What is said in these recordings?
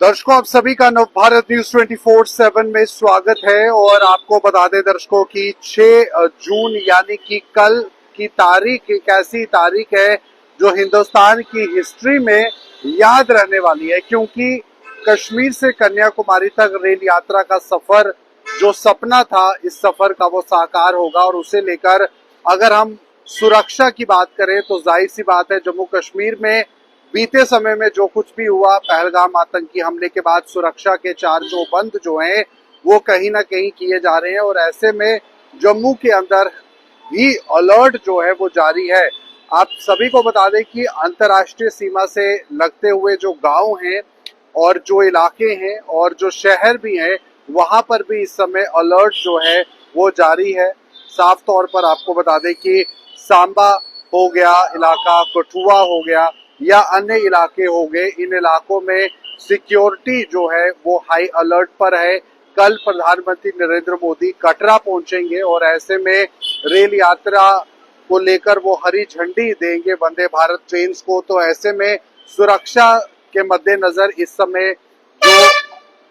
दर्शकों, आप सभी का नवभारत न्यूज 24/7 में स्वागत है। और आपको बता दें दर्शकों की 6 जून यानी कि कल की तारीख एक ऐसी तारीख है जो हिंदुस्तान की हिस्ट्री में याद रहने वाली है, क्योंकि कश्मीर से कन्याकुमारी तक रेल यात्रा का सफर जो सपना था, इस सफर का वो साकार होगा। और उसे लेकर अगर हम सुरक्षा की बात करें तो जाहिर सी बात है, जम्मू कश्मीर में बीते समय में जो कुछ भी हुआ, पहलगाम आतंकी हमले के बाद सुरक्षा के चार बंद जो हैं वो कहीं ना कहीं किए जा रहे हैं। और ऐसे में जम्मू के अंदर भी अलर्ट जो है वो जारी है। आप सभी को बता दें कि अंतर्राष्ट्रीय सीमा से लगते हुए जो गांव हैं और जो इलाके हैं और जो शहर भी हैं, वहां पर भी इस समय अलर्ट जो है वो जारी है। साफ तौर पर आपको बता दें कि सांबा हो गया इलाका, कठुआ हो गया या अन्य इलाके हो गए, इन इलाकों में सिक्योरिटी जो है वो हाई अलर्ट पर है। कल प्रधानमंत्री नरेंद्र मोदी कटरा पहुंचेंगे और ऐसे में रेल यात्रा को लेकर वो हरी झंडी देंगे वंदे भारत ट्रेन को। तो ऐसे में सुरक्षा के मद्देनजर इस समय जो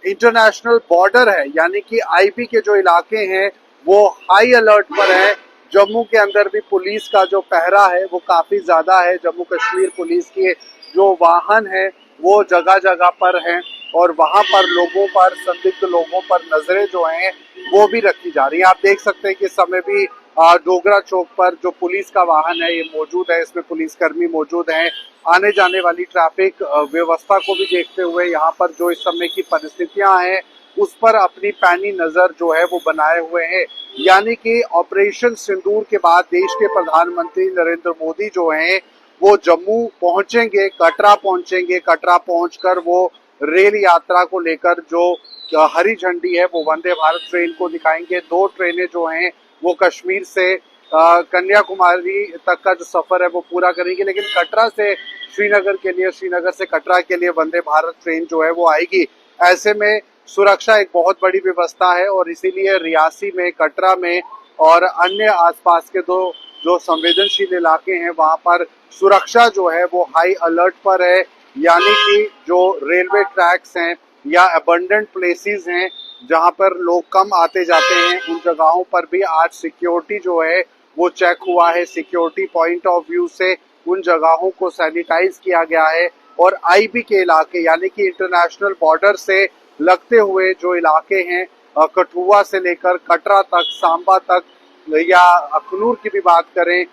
इंटरनेशनल बॉर्डर है यानी कि आईबी के जो इलाके हैं वो हाई अलर्ट पर है। जम्मू के अंदर भी पुलिस का जो पहरा है वो काफी ज्यादा है। जम्मू कश्मीर पुलिस के जो वाहन है वो जगह जगह पर हैं और वहां पर लोगों पर, संदिग्ध लोगों पर नजरें जो हैं वो भी रखी जा रही है। आप देख सकते हैं कि इस समय भी डोगरा चौक पर जो पुलिस का वाहन है ये मौजूद है, इसमें पुलिसकर्मी मौजूद हैं। आने जाने वाली ट्रैफिक व्यवस्था को भी देखते हुए यहाँ पर जो इस समय की परिस्थितियां हैं उस पर अपनी पैनी नजर जो है वो बनाए हुए हैं। यानी कि ऑपरेशन सिंदूर के बाद देश के प्रधानमंत्री नरेंद्र मोदी जो हैं वो जम्मू पहुंचेंगे, कटरा पहुंचेंगे। कटरा पहुंचकर वो रेल यात्रा को लेकर जो हरी झंडी है वो वंदे भारत ट्रेन को दिखाएंगे। 2 ट्रेनें जो हैं वो कश्मीर से कन्याकुमारी तक का जो सफर है वो पूरा करेंगे, लेकिन कटरा से श्रीनगर के लिए, श्रीनगर से कटरा के लिए वंदे भारत ट्रेन जो है वो आएगी। ऐसे में सुरक्षा एक बहुत बड़ी व्यवस्था है और इसीलिए रियासी में, कटरा में और अन्य आसपास के 2 जो संवेदनशील इलाके हैं वहां पर सुरक्षा जो है वो हाई अलर्ट पर है। यानी कि जो रेलवे ट्रैक्स हैं या अबंडेंट प्लेसेस हैं जहां पर लोग कम आते जाते हैं, उन जगहों पर भी आज सिक्योरिटी जो है वो चेक हुआ है। सिक्योरिटी पॉइंट ऑफ व्यू से उन जगहों को सैनिटाइज किया गया है। और आईबी के इलाके यानी कि इंटरनेशनल बॉर्डर से लगते हुए जो इलाके हैं, कठुआ से लेकर कटरा तक, सांबा तक या अखनूर की भी बात करें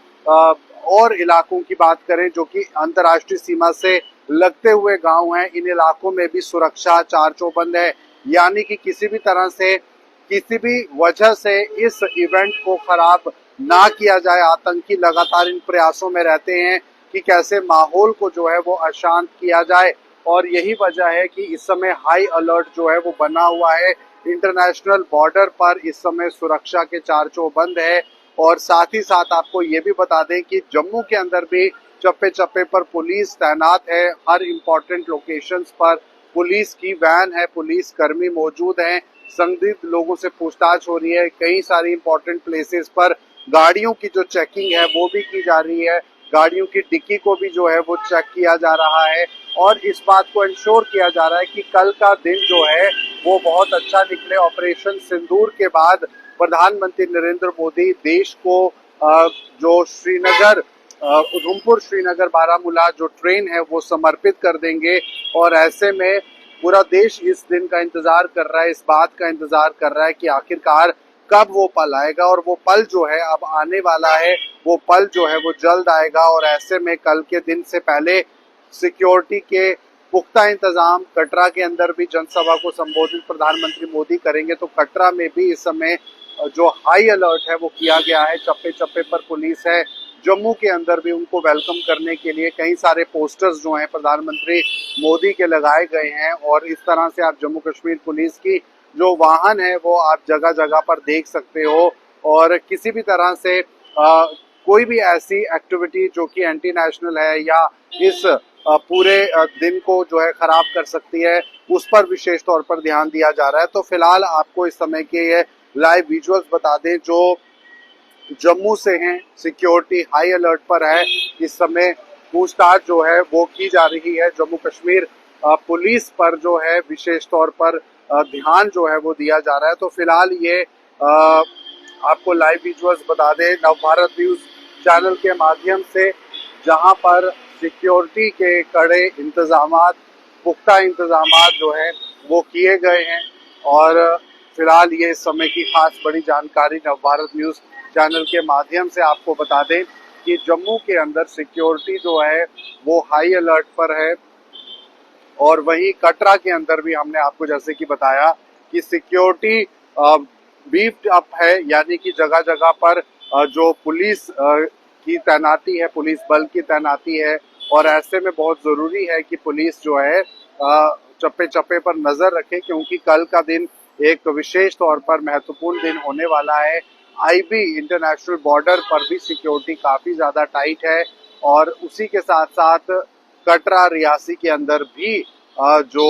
और इलाकों की बात करें जो कि अंतर्राष्ट्रीय सीमा से लगते हुए गांव हैं, इन इलाकों में भी सुरक्षा चार चौबंद है। यानी कि किसी भी तरह से, किसी भी वजह से इस इवेंट को खराब ना किया जाए। आतंकी लगातार इन प्रयासों में रहते हैं कि कैसे माहौल को जो है वो अशांत किया जाए और यही वजह है कि इस समय हाई अलर्ट जो है वो बना हुआ है। इंटरनेशनल बॉर्डर पर इस समय सुरक्षा के चार चौबंद है। और साथ ही साथ आपको ये भी बता दें कि जम्मू के अंदर भी चप्पे चप्पे पर पुलिस तैनात है। हर इम्पोर्टेंट लोकेशंस पर पुलिस की वैन है, पुलिस कर्मी मौजूद हैं। संदिग्ध लोगों से पूछताछ हो रही है। कई सारी इम्पोर्टेंट प्लेसेस पर गाड़ियों की जो चेकिंग है वो भी की जा रही है। गाड़ियों की डिक्की को भी जो है वो चेक किया जा रहा है और इस बात को इंश्योर किया जा रहा है कि कल का दिन जो है वो बहुत अच्छा निकले। ऑपरेशन सिंदूर के बाद प्रधानमंत्री नरेंद्र मोदी देश को जो श्रीनगर, उधमपुर श्रीनगर बारामूला जो ट्रेन है वो समर्पित कर देंगे। और ऐसे में पूरा देश इस दिन का इंतजार कर रहा है, इस बात का इंतजार कर रहा है कि आखिरकार कब वो पल आएगा। और वो पल जो है अब आने वाला है, वो पल जो है वो जल्द आएगा। और ऐसे में कल के दिन से पहले सिक्योरिटी के पुख्ता इंतजाम, कटरा के अंदर भी जनसभा को संबोधित प्रधानमंत्री मोदी करेंगे तो कटरा में भी इस समय जो हाई अलर्ट है वो किया गया है। चप्पे चप्पे पर पुलिस है। जम्मू के अंदर भी उनको वेलकम करने के लिए कई सारे पोस्टर्स जो हैं प्रधानमंत्री मोदी के लगाए गए हैं। और इस तरह से आप जम्मू कश्मीर पुलिस की जो वाहन है वो आप जगह जगह पर देख सकते हो। और किसी भी तरह से कोई भी ऐसी एक्टिविटी जो कि एंटी नेशनल है या इस पूरे दिन को जो है खराब कर सकती है, उस पर विशेष तौर पर ध्यान दिया जा रहा है। तो फिलहाल आपको इस समय के ये लाइव विजुअल्स बता दें जो जम्मू से हैं। सिक्योरिटी हाई अलर्ट पर है। इस समय पूछताछ जो है वो की जा रही है। जम्मू कश्मीर पुलिस पर जो है विशेष तौर पर ध्यान जो है वो दिया जा रहा है। तो फिलहाल ये आपको लाइव विजुअल्स बता दें नवभारत न्यूज चैनल के माध्यम से, जहां पर सिक्योरिटी के कड़े इंतजामात, पुख्ता इंतजामात जो है वो किए गए हैं। और फिलहाल ये इस समय की खास बड़ी जानकारी नवभारत न्यूज चैनल के माध्यम से आपको बता दें कि जम्मू के अंदर सिक्योरिटी जो है वो हाई अलर्ट पर है। और वहीं कटरा के अंदर भी हमने आपको जैसे कि बताया कि सिक्योरिटी बीफ्ड अप है, यानी कि जगह जगह पर जो पुलिस की तैनाती है, पुलिस बल की तैनाती है। और ऐसे में बहुत जरूरी है कि पुलिस जो है चप्पे चप्पे पर नजर रखे, क्योंकि कल का दिन एक विशेष तौर पर महत्वपूर्ण दिन होने वाला है। आईबी इंटरनेशनल बॉर्डर पर भी सिक्योरिटी काफी ज्यादा टाइट है, और उसी के साथ साथ कटरा रियासी के अंदर भी जो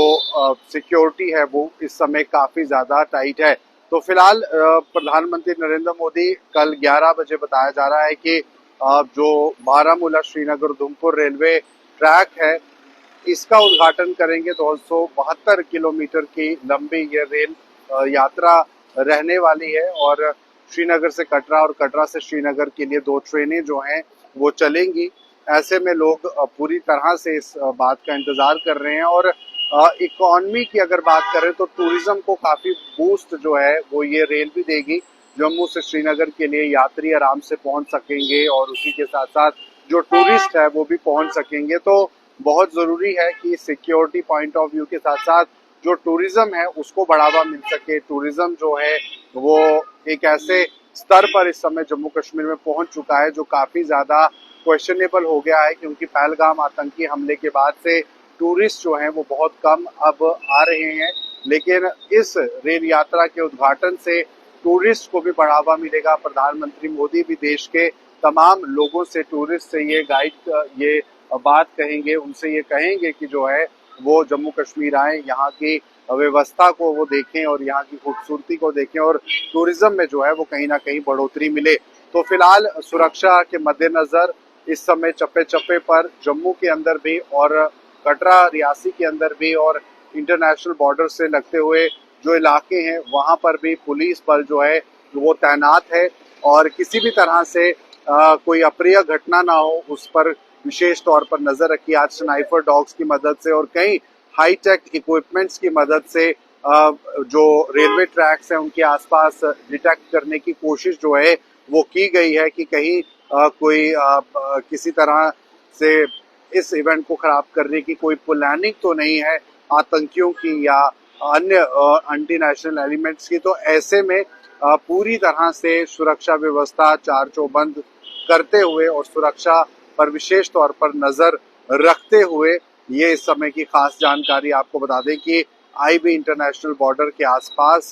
सिक्योरिटी है वो इस समय काफी ज्यादा टाइट है। तो फिलहाल प्रधानमंत्री नरेंद्र मोदी कल 11 बजे बताया जा रहा है कि जो बारामूला श्रीनगर उधमपुर रेलवे ट्रैक है इसका उद्घाटन करेंगे। 272 किलोमीटर की लंबी ये रेल यात्रा रहने वाली है, और श्रीनगर से कटरा और कटरा से श्रीनगर के लिए 2 ट्रेनें जो हैं वो चलेंगी। ऐसे में लोग पूरी तरह से इस बात का इंतजार कर रहे हैं। और इकोनॉमी की अगर बात करें तो टूरिज्म को काफी बूस्ट जो है वो ये रेल भी देगी। जम्मू से श्रीनगर के लिए यात्री आराम से पहुंच सकेंगे, और उसी के साथ साथ जो टूरिस्ट है वो भी पहुंच सकेंगे। तो बहुत जरूरी है कि सिक्योरिटी पॉइंट ऑफ व्यू के साथ साथ जो टूरिज्म है उसको बढ़ावा मिल सके। टूरिज्म जो है वो एक ऐसे स्तर पर इस समय जम्मू कश्मीर में पहुंच चुका है जो काफी ज्यादा क्वेश्चनेबल हो गया है, क्योंकि पहलगाम आतंकी हमले के बाद से टूरिस्ट जो हैं वो बहुत कम अब आ रहे हैं। लेकिन इस रेल यात्रा के उद्घाटन से टूरिस्ट को भी बढ़ावा मिलेगा। प्रधानमंत्री मोदी भी देश के तमाम लोगों से, टूरिस्ट से ये बात कहेंगे, उनसे ये कहेंगे कि जो है वो जम्मू कश्मीर आए, यहाँ की व्यवस्था को वो देखें और यहाँ की खूबसूरती को देखें, और टूरिज्म में जो है वो कहीं ना कहीं बढ़ोतरी मिले। तो फिलहाल सुरक्षा के मद्देनजर इस समय चप्पे चप्पे पर जम्मू के अंदर भी और कटरा रियासी के अंदर भी और इंटरनेशनल बॉर्डर से लगते हुए जो इलाके हैं वहां पर भी पुलिस बल जो है वो तैनात है। और किसी भी तरह से कोई अप्रिय घटना ना हो उस पर विशेष तौर पर नजर रखी। आज स्नाइपर डॉग्स की मदद से और कई हाईटेक इक्विपमेंट्स की मदद से जो रेलवे ट्रैक्स हैं उनके आसपास डिटेक्ट करने की कोशिश जो है वो की गई है कि कहीं कोई किसी तरह से इस इवेंट को खराब करने की कोई प्लानिंग तो नहीं है आतंकियों की या अन्य एंटी नेशनल एलिमेंट्स की। तो ऐसे में पूरी तरह से सुरक्षा व्यवस्था चार चौबंद करते हुए और सुरक्षा पर विशेष तौर पर नजर रखते हुए ये इस समय की खास जानकारी आपको बता दें कि आईबी इंटरनेशनल बॉर्डर के आसपास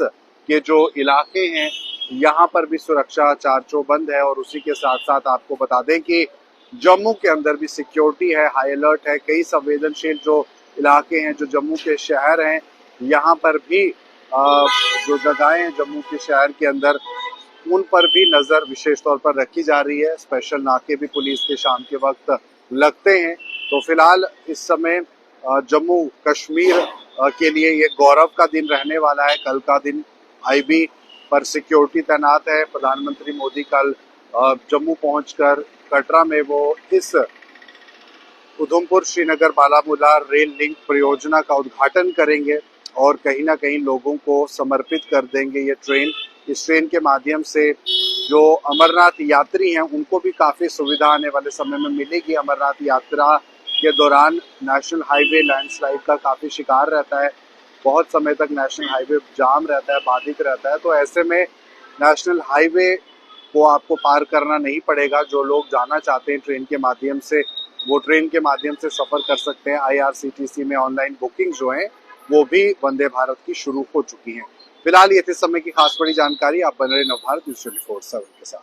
के जो इलाके हैं यहाँ पर भी सुरक्षा चार चौबंद है। और उसी के साथ साथ आपको बता दें कि जम्मू के अंदर भी सिक्योरिटी है, हाई अलर्ट है। कई संवेदनशील जो इलाके हैं, जो जम्मू के शहर हैं, यहाँ पर भी जो जगहें हैं जम्मू के शहर के अंदर उन पर भी नजर विशेष तौर पर रखी जा रही है। स्पेशल नाके भी पुलिस के शाम के वक्त लगते हैं। तो फिलहाल इस समय जम्मू कश्मीर के लिए ये गौरव का दिन रहने वाला है। कल का दिन आईबी पर सिक्योरिटी तैनात है। प्रधानमंत्री मोदी कल जम्मू पहुंचकर कटरा में वो इस उधमपुर श्रीनगर बारामूला रेल लिंक परियोजना का उद्घाटन करेंगे और कहीं ना कहीं लोगों को समर्पित कर देंगे ये ट्रेन। इस ट्रेन के माध्यम से जो अमरनाथ यात्री हैं उनको भी काफ़ी सुविधा आने वाले समय में मिलेगी। अमरनाथ यात्रा के दौरान नेशनल हाईवे लैंडस्लाइड का काफ़ी शिकार रहता है, बहुत समय तक नेशनल हाईवे जाम रहता है, बाधित रहता है। तो ऐसे में नेशनल हाईवे को आपको पार करना नहीं पड़ेगा। जो लोग जाना चाहते हैं ट्रेन के माध्यम से वो ट्रेन के माध्यम से सफ़र कर सकते हैं। IRCTC में ऑनलाइन बुकिंग जो है वो भी वंदे भारत की शुरू हो चुकी हैं। फिलहाल ये थी समय की खास बड़ी जानकारी। आप बन रहे नवभारत न्यूज़ 24/7 के साथ।